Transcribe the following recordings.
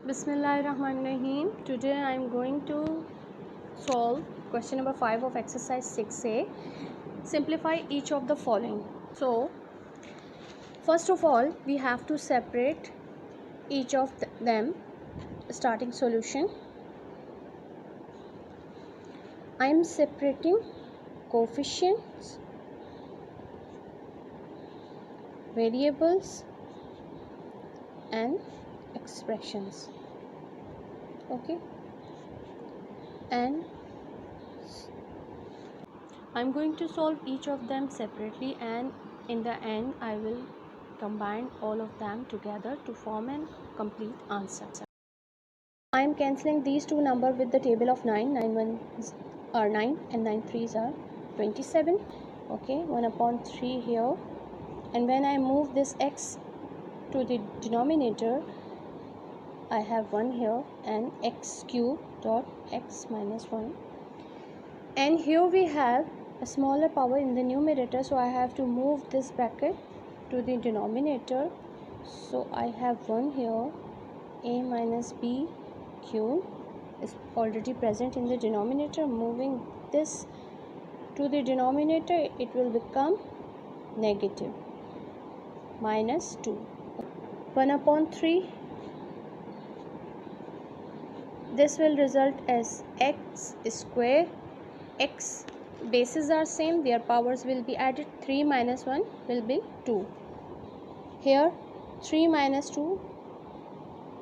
Bismillahirrahmanirrahim. Today I am going to solve question number 5 of exercise 6a. Simplify each of the following. So, first of all, we have to separate each of them. Starting solution. I am separating coefficients, variables, and expressions. Okay. And I'm going to solve each of them separately, and in the end I will combine all of them together to form a complete answer. I am cancelling these two numbers with the table of 9. 9 ones are 9 and 9 threes are 27. Okay, 1 upon 3 here, and when I move this x to the denominator, I have 1 here and x cube dot x minus 1, and here we have a smaller power in the numerator, so I have to move this bracket to the denominator. So I have 1 here, a minus b cube is already present in the denominator. Moving this to the denominator, it will become negative minus 2. 1 upon 3, this will result as x square. X bases are same, their powers will be added. 3 minus 1 will be 2. Here 3 minus 2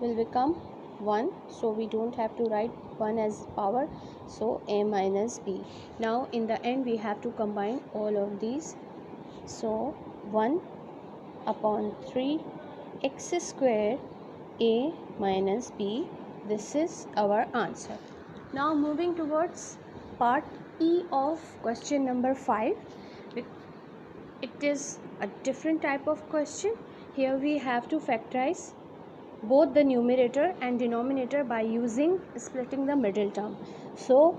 will become 1, so we don't have to write 1 as power, so a minus b. Now in the end we have to combine all of these, so 1 upon 3 x square a minus b, this is our answer. Now moving towards part E of question number 5. It is a different type of question. Here we have to factorize both the numerator and denominator by using splitting the middle term. So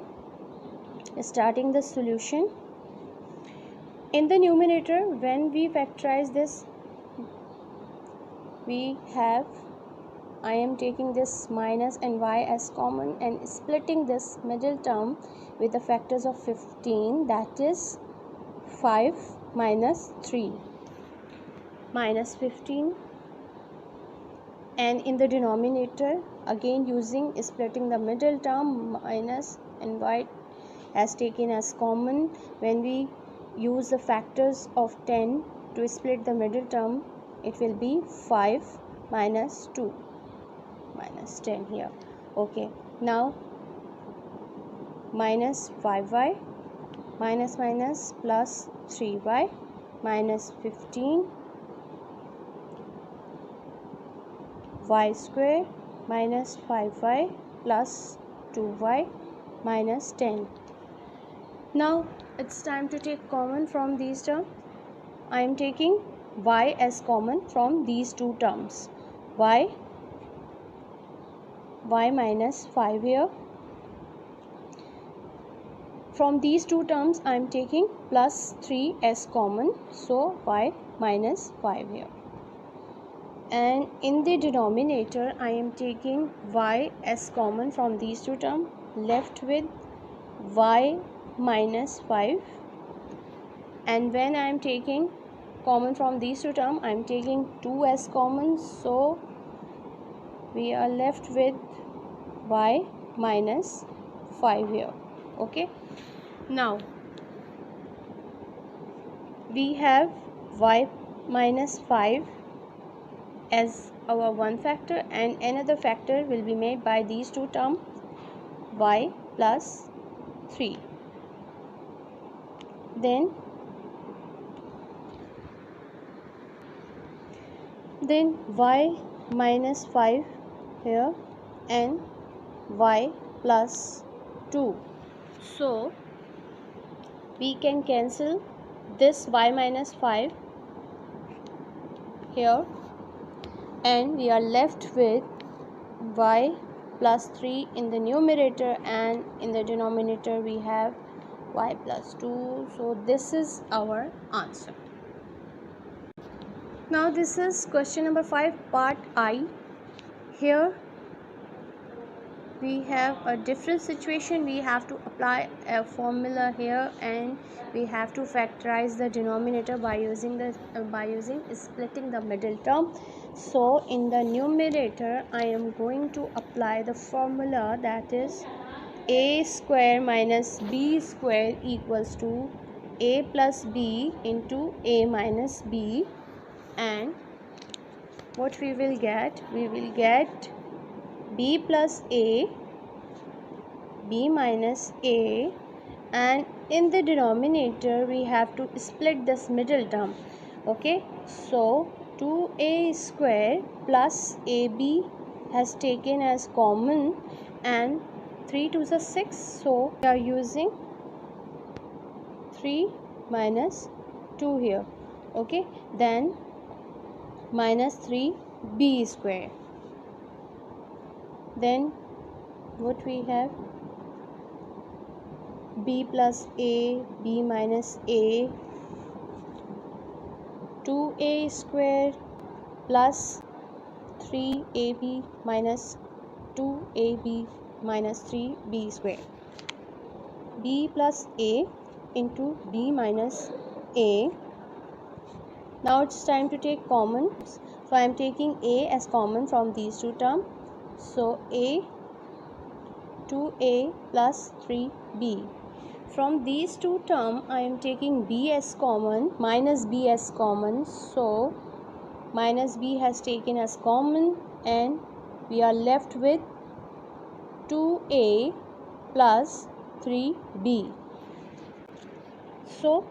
starting the solution, in the numerator when we factorize this, we have, I am taking this minus and y as common and splitting this middle term with the factors of 15, that is 5 minus 3 minus 15, and in the denominator again using splitting the middle term, minus and y as taken as common. When we use the factors of 10 to split the middle term, it will be 5 minus 2 minus 10 here. Okay, now minus 5y minus minus plus 3y minus 15 y square minus 5y plus 2y minus 10. Now it's time to take common from these terms. I am taking y as common from these two terms. y minus 5 here. From these two terms I am taking plus 3 as common, so y minus 5 here. And in the denominator I am taking y as common from these two terms, left with y minus 5, and when I am taking common from these two terms, I am taking 2 as common, so we are left with y minus 5 here. Okay, now we have y minus 5 as our one factor, and another factor will be made by these two terms, y plus 3. Then y minus 5 here and y plus 2. So we can cancel this y minus 5 here, and we are left with y plus 3 in the numerator, and in the denominator we have y plus 2. So this is our answer. Now this is question number 5 part I. Here we have a different situation. We have to apply a formula here, and we have to factorize the denominator by using splitting the middle term. So in the numerator I am going to apply the formula, that is a square minus b square equals to a plus b into a minus b. And what we will get b plus a, b minus a, and in the denominator we have to split this middle term. Okay, so 2a square plus ab has taken as common, and 3 to the 6, so we are using 3 minus 2 here. Okay, then minus 3b square. Then what we have, b plus a, b minus a, 2a square plus 3ab minus 2ab minus 3b square, b plus a into b minus a. Now it's time to take common, so I am taking a as common from these two terms. So a, 2a plus 3b. From these two terms I am taking b as common, minus b as common, so minus b has taken as common, and we are left with 2a plus 3b. So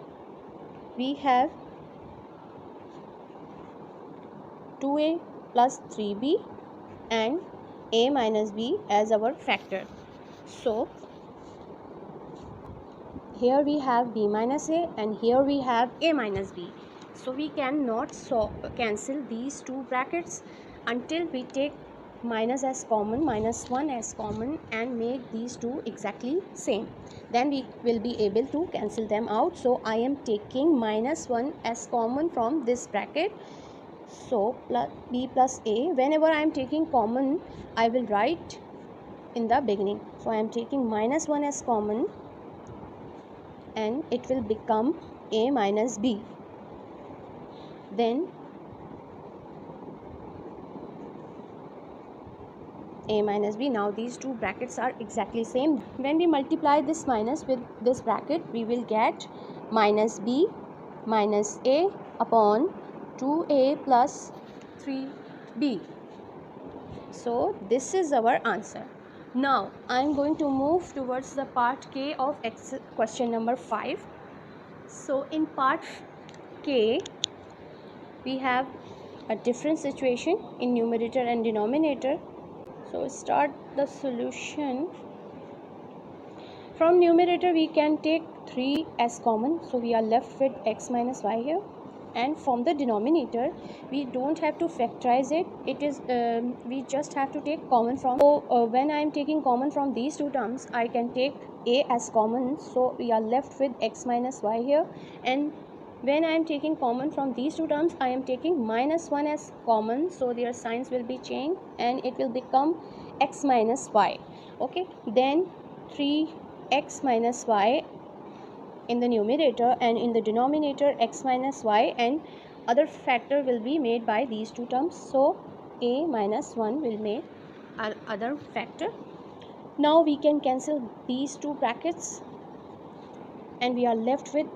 we have 2a plus 3b and a minus b as our factor. So here we have b minus a and here we have a minus b. So we cannot cancel these two brackets until we take minus as common, minus 1 as common, and make these two exactly same. Then we will be able to cancel them out. So I am taking minus 1 as common from this bracket. So b plus a, whenever I am taking common I will write in the beginning. So I am taking minus 1 as common and it will become a minus b. Then a minus b. Now these two brackets are exactly same. When we multiply this minus with this bracket, we will get minus b minus a upon 2a plus 3b. So this is our answer. Now I am going to move towards the part K of question number 5. So in part K we have a different situation in numerator and denominator. So start the solution. From numerator we can take 3 as common, so we are left with x minus y here. And from the denominator we don't have to factorize it, it is we just have to take common from. So when I am taking common from these two terms, I can take a as common, so we are left with x minus y here. And when I am taking common from these two terms, I am taking minus 1 as common, so their signs will be changed and it will become x minus y. Okay, then 3x minus y in the numerator, and in the denominator x minus y, and other factor will be made by these two terms. So a minus 1 will make our other factor. Now we can cancel these two brackets and we are left with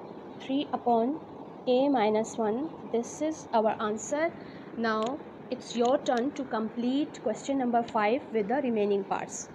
3 upon a minus 1. This is our answer. Now it's your turn to complete question number 5 with the remaining parts.